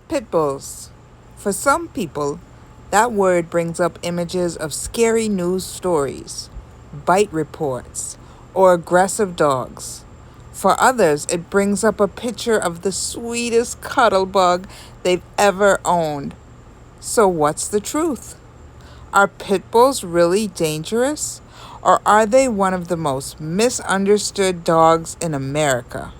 Pitbulls. For some people, that word brings up images of scary news stories, bite reports, or aggressive dogs. For others, it brings up a picture of the sweetest cuddle bug they've ever owned. So, what's the truth? Are pit bulls really dangerous? Or are they one of the most misunderstood dogs in America?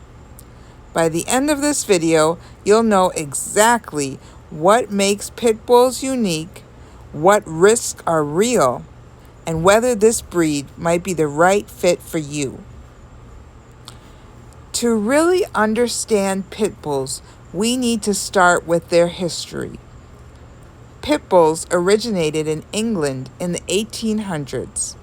By the end of this video, you'll know exactly what makes pit bulls unique, what risks are real, and whether this breed might be the right fit for you. To really understand pit bulls, we need to start with their history. Pit bulls originated in England in the 1800s.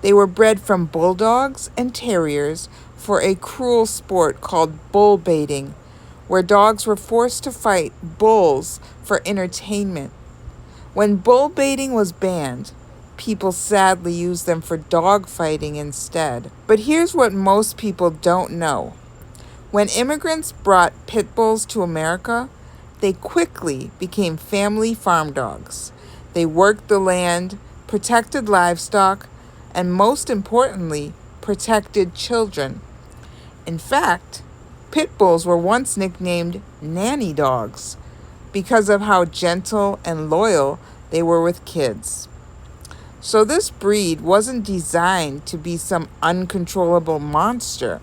They were bred from bulldogs and terriers for a cruel sport called bull baiting, where dogs were forced to fight bulls for entertainment. When bull baiting was banned, people sadly used them for dog fighting instead. But here's what most people don't know. When immigrants brought pit bulls to America, they quickly became family farm dogs. They worked the land, protected livestock, and most importantly, protected children. In fact, pit bulls were once nicknamed nanny dogs because of how gentle and loyal they were with kids. So this breed wasn't designed to be some uncontrollable monster.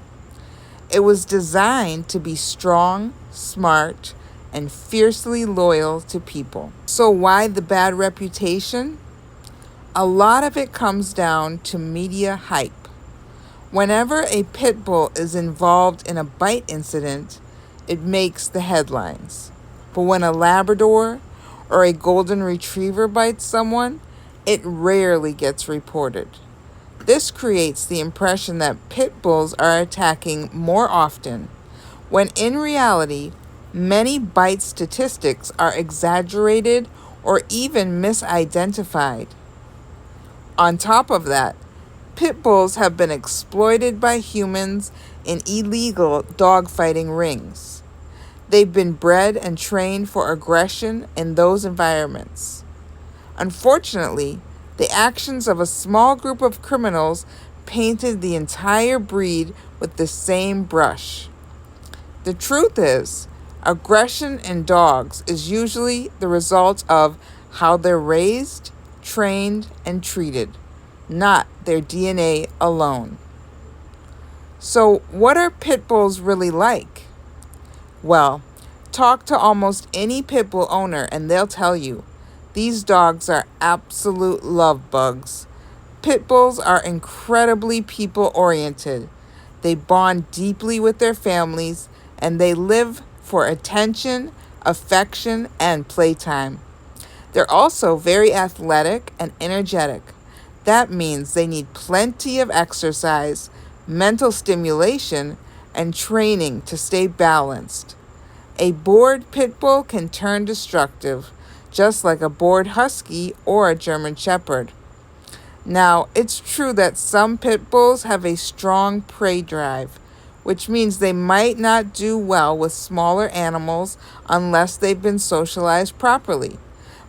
It was designed to be strong, smart, and fiercely loyal to people. So why the bad reputation? A lot of it comes down to media hype. Whenever a pit bull is involved in a bite incident, it makes the headlines. But when a Labrador or a golden retriever bites someone, it rarely gets reported. This creates the impression that pit bulls are attacking more often, when in reality, many bite statistics are exaggerated or even misidentified. On top of that, pit bulls have been exploited by humans in illegal dogfighting rings. They've been bred and trained for aggression in those environments. Unfortunately, the actions of a small group of criminals painted the entire breed with the same brush. The truth is, aggression in dogs is usually the result of how they're raised, trained, and treated, not their DNA alone. So, what are pit bulls really like? Well, talk to almost any pit bull owner and they'll tell you, these dogs are absolute love bugs. Pit bulls are incredibly people-oriented. They bond deeply with their families and they live for attention, affection, and playtime. They're also very athletic and energetic. That means they need plenty of exercise, mental stimulation, and training to stay balanced. A bored pit bull can turn destructive, just like a bored husky or a German shepherd. Now, it's true that some pit bulls have a strong prey drive, which means they might not do well with smaller animals unless they've been socialized properly.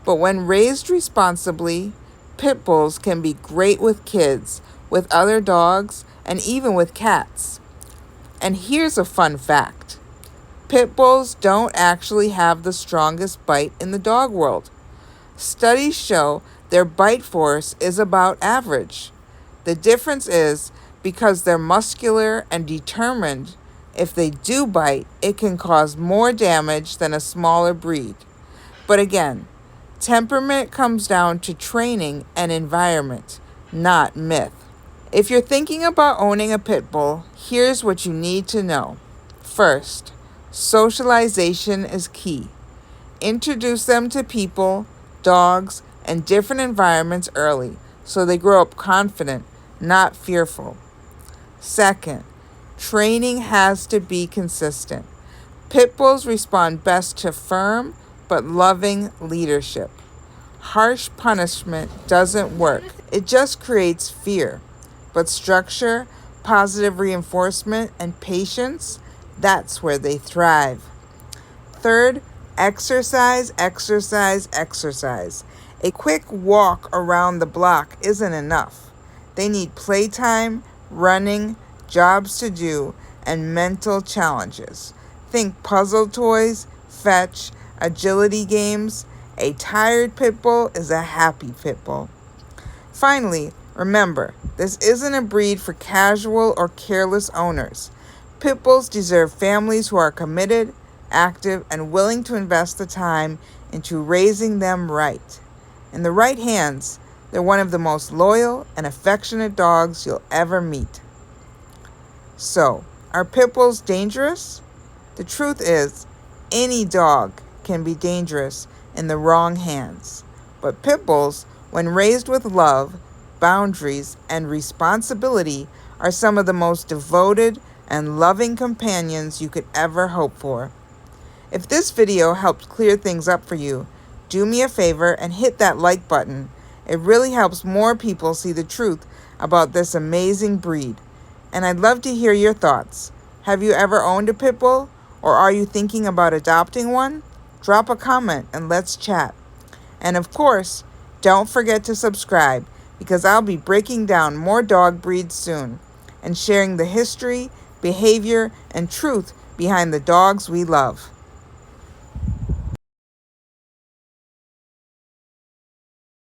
But when raised responsibly, pit bulls can be great with kids, with other dogs, and even with cats. And here's a fun fact. Pit bulls don't actually have the strongest bite in the dog world. Studies show their bite force is about average. The difference is because they're muscular and determined, if they do bite, it can cause more damage than a smaller breed. But again, temperament comes down to training and environment, not myth. If you're thinking about owning a pit bull, here's what you need to know. First, socialization is key. Introduce them to people, dogs, and different environments early so they grow up confident, not fearful. Second, training has to be consistent. Pit bulls respond best to firm but loving leadership. Harsh punishment doesn't work. It just creates fear. But structure, positive reinforcement, and patience, that's where they thrive. Third, Exercise, exercise, exercise. A quick walk around the block isn't enough. They need playtime, running, jobs to do, and mental challenges. Think puzzle toys, fetch, agility games. A tired pit bull is a happy pit bull. Finally, remember, this isn't a breed for casual or careless owners. Pit bulls deserve families who are committed, active, and willing to invest the time into raising them right. In the right hands, they're one of the most loyal and affectionate dogs you'll ever meet. So, are pit bulls dangerous? The truth is, any dog can be dangerous in the wrong hands. But pit bulls, when raised with love, boundaries, and responsibility, are some of the most devoted and loving companions you could ever hope for. If this video helped clear things up for you, do me a favor and hit that like button. It really helps more people see the truth about this amazing breed. And I'd love to hear your thoughts. Have you ever owned a pit bull, or are you thinking about adopting one? Drop a comment and let's chat. And of course, don't forget to subscribe, because I'll be breaking down more dog breeds soon and sharing the history, behavior, and truth behind the dogs we love.